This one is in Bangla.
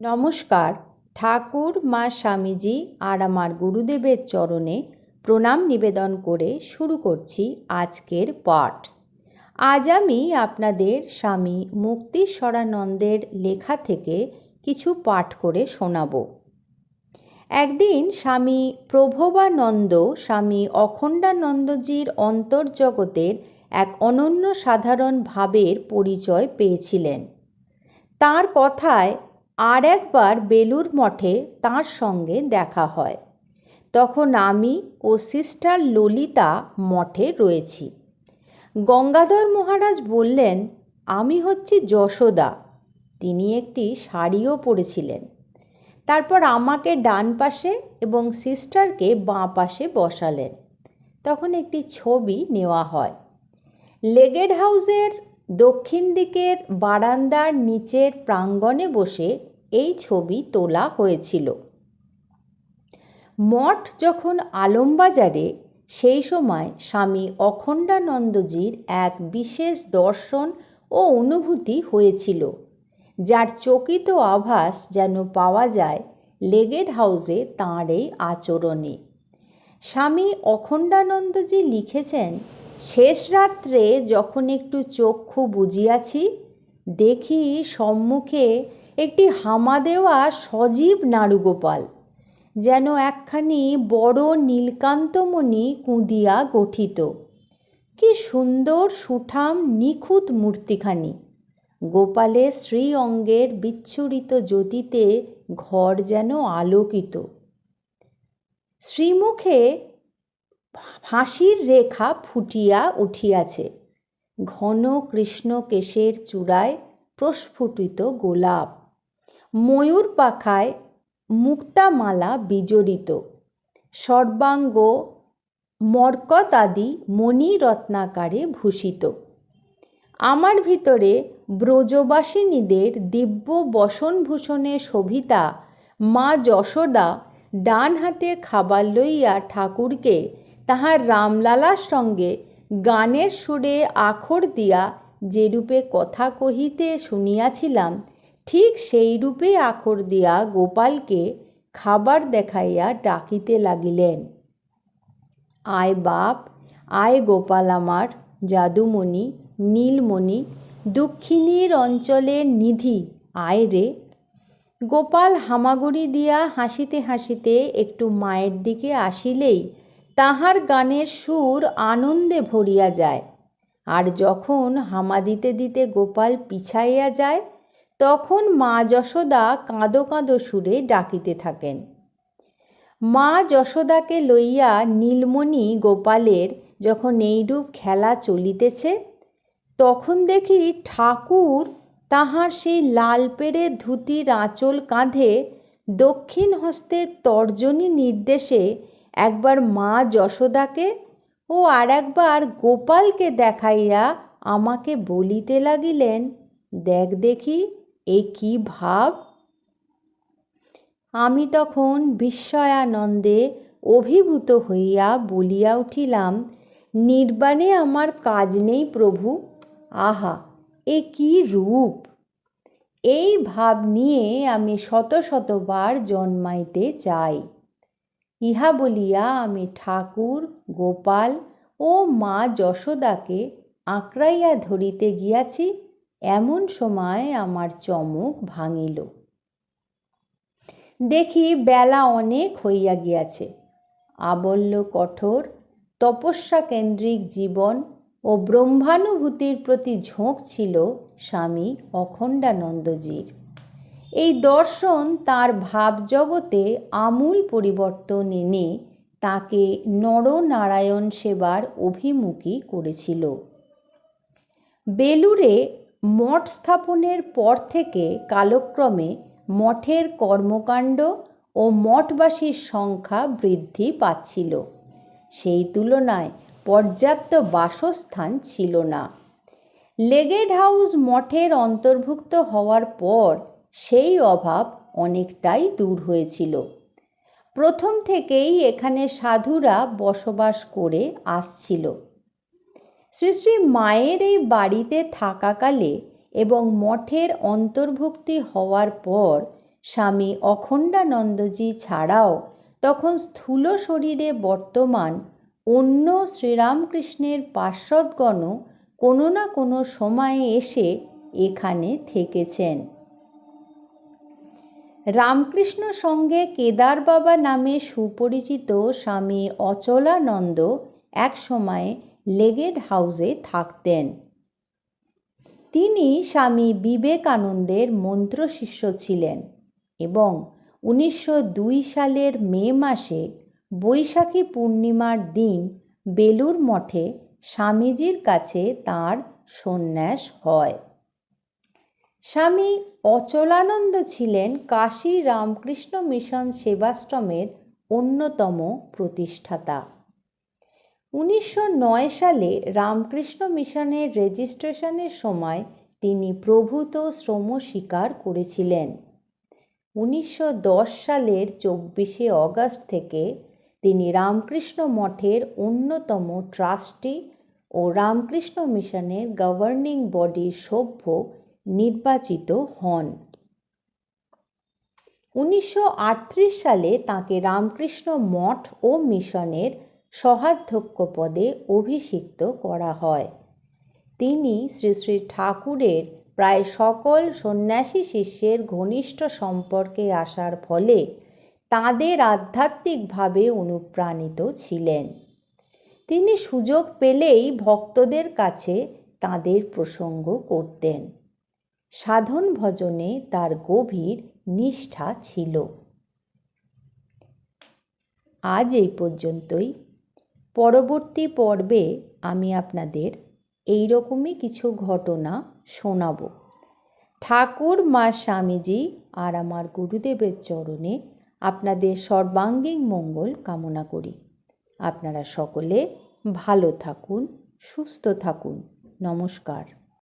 নমস্কার। ঠাকুর মা স্বামীজি আর আমার গুরুদেবের চরণে প্রণাম নিবেদন করে শুরু করছি আজকের পাঠ। আজ আমি আপনাদের স্বামী মুক্তিশ্বরানন্দের লেখা থেকে কিছু পাঠ করে শোনাব। একদিন স্বামী প্রভবানন্দ স্বামী অখণ্ডানন্দজির অন্তর্জগতের এক অনন্য সাধারণ ভাবের পরিচয় পেয়েছিলেন। তাঁর কথায় আর একবার বেলুর মঠে তাঁর সঙ্গে দেখা হয়। তখন আমি ও সিস্টার ললিতা মঠে রয়েছি। গঙ্গাধর মহারাজ বললেন, আমি হচ্ছি যশোদা। তিনি একটি শাড়িও পরেছিলেন। তারপর আমাকে ডান পাশে এবং সিস্টারকে বাঁ পাশে বসালেন। তখন একটি ছবি নেওয়া হয়। লেগেড হাউসের দক্ষিণ দিকের বারান্দার নিচের প্রাঙ্গণে বসে এই ছবি তোলা হয়েছিল। মঠ যখন আলমবাজারে, সেই সময় স্বামী অখণ্ডানন্দজির এক বিশেষ দর্শন ও অনুভূতি হয়েছিল, যার চকিত আভাস যেন পাওয়া যায় লেগেড হাউসে তাঁর এই আচরণে। স্বামী অখণ্ডানন্দজি লিখেছেন, শেষ রাত্রে যখন একটু চক্ষু বুজিয়াছি, দেখি সম্মুখে একটি হামা দেওয়া সজীব নাড়ুগোপাল, যেন একখানি বড় নীলকান্তমণি কুঁদিয়া গঠিত। কি সুন্দর সুঠাম নিখুঁত মূর্তিখানি! গোপালের শ্রী অঙ্গের বিচ্ছুরিত জ্যোতিতে ঘর যেন আলোকিত। শ্রীমুখে হাসির রেখা ফুটিয়া উঠিয়াছে। ঘন কৃষ্ণ কেশের চূড়ায় প্রস্ফুটিত গোলাপ, ময়ূর পাখায় মুক্তামালা বিজড়িত, সর্বাঙ্গ মরকত আদি মণিরত্নাকারে ভূষিত। আমার ভিতরে ব্রজবাসিনীদের দিব্য বসনভূষণে শোভিতা মা যশোদা ডান হাতে খাবার লইয়া ঠাকুরকে তাহার রামলালার সঙ্গে গানের সুরে আখর দিয়া যেরূপে কথা কহিতে শুনিয়াছিলাম, ঠিক সেই রূপে আখর দিয়া গোপালকে খাবার দেখাইয়া ডাকিতে লাগিলেন। আয় বাপ, আয় গোপাল আমার, যাদুমণি, নীলমণি, দুঃখিনীর অঞ্চলের নিধি, আয় রে। গোপাল হামাগুড়ি দিয়া হাসিতে হাসিতে একটু মায়ের দিকে আসিলেই তাহার গানের সুর আনন্দে ভরিয়া যায়। আর যখন হামা দিতে দিতে গোপাল পিছাইয়া যায়, তখন মা যশোদা কাঁদো কাঁদো সুরে ডাকিতে থাকেন। মা যশোদাকে লইয়া নীলমণি গোপালের যখন এইরূপ খেলা চলিতেছে, তখন দেখি ঠাকুর তাহার সেই লাল পেড়ে ধুতির আঁচল কাঁধে দক্ষিণ হস্তের তর্জনী নির্দেশে একবার মা যশোদাকে ও আর একবার গোপালকে দেখাইয়া আমাকে বলিতে লাগিলেন, দেখ দেখি এ কি ভাব। আমি তখন বিস্ময়ানন্দে অভিভূত হইয়া বলিয়া উঠিলাম, নির্বাণে আমার কাজ নেই প্রভু। আহা, এ কি রূপ! এই ভাব নিয়ে আমি শত শতবার জন্মাইতে চাই। ইহা বলিয়া আমি ঠাকুর, গোপাল ও মা যশোদাকে আঁকড়াইয়া ধরিতে গিয়াছি, এমন সময় আমার চমক ভাঙিল। দেখি বেলা অনেক হইয়া গিয়াছে। আবল্য কঠোর তপস্যা কেন্দ্রিক জীবন ও ব্রহ্মানুভূতির প্রতি ঝোঁক ছিল স্বামী অখণ্ডানন্দজির। এই দর্শন তাঁর ভাবজগতে আমূল পরিবর্তন এনে তাঁকে নরনারায়ণ সেবার অভিমুখী করেছিল। বেলুড়ে মঠ স্থাপনের পর থেকে কালক্রমে মঠের কর্মকাণ্ড ও মঠবাসীর সংখ্যা বৃদ্ধি পাচ্ছিল। সেই তুলনায় পর্যাপ্ত বাসস্থান ছিল না। লেগেড হাউস মঠের অন্তর্ভুক্ত হওয়ার পর সেই অভাব অনেকটাই দূর হয়েছিল। প্রথম থেকেই এখানে সাধুরা বসবাস করে আসছিল। শ্রী শ্রী মায়ের এই বাড়িতে থাকাকালে এবং মঠের অন্তর্ভুক্তি হওয়ার পর স্বামী অখণ্ডানন্দজি ছাড়াও তখন স্থূল শরীরে বর্তমান অন্য শ্রীরামকৃষ্ণের পার্ষদগণও কোনো না কোনো সময়ে এসে এখানে থেকেছেন। রামকৃষ্ণ সঙ্গে কেদার বাবা নামে সুপরিচিত স্বামী অচলানন্দ এক সময়ে লেগেড হাউসে থাকতেন। তিনি স্বামী বিবেকানন্দের মন্ত্রশিষ্য ছিলেন এবং 1902 সালের মে মাসে বৈশাখী পূর্ণিমার দিন বেলুর মঠে স্বামীজির কাছে তাঁর সন্ন্যাস হয়। স্বামী অচলানন্দ ছিলেন কাশী রামকৃষ্ণ মিশন সেবাশ্রমের অন্যতম প্রতিষ্ঠাতা। 1909 সালে রামকৃষ্ণ মিশনের রেজিস্ট্রেশনের সময় তিনি প্রভূত শ্রম স্বীকার করেছিলেন। 1910 সালের 24শে অগস্ট থেকে তিনি রামকৃষ্ণ মঠের অন্যতম ট্রাস্টি ও রামকৃষ্ণ মিশনের গভর্নিং বডির সভ্য নির্বাচিত হন। 1938 সালে তাঁকে রামকৃষ্ণ মঠ ও মিশনের সহাধ্যক্ষ পদে অভিষিক্ত করা হয়। তিনি শ্রী শ্রী ঠাকুরের প্রায় সকল সন্ন্যাসী শিষ্যের ঘনিষ্ঠ সম্পর্কে আসার ফলে তাঁদের আধ্যাত্মিকভাবে অনুপ্রাণিত ছিলেন। তিনি সুযোগ পেলেই ভক্তদের কাছে তাঁদের প্রসঙ্গ করতেন। সাধন ভজনে তার গভীর নিষ্ঠা ছিল। আজ এই পর্যন্তই। পরবর্তী পর্বে আমি আপনাদের এই রকমই কিছু ঘটনা শোনাব। ঠাকুর মা স্বামীজি আর আমার গুরুদেবের চরণে আপনাদের সর্বাঙ্গীন মঙ্গল কামনা করি। আপনারা সকলে ভালো থাকুন, সুস্থ থাকুন। নমস্কার।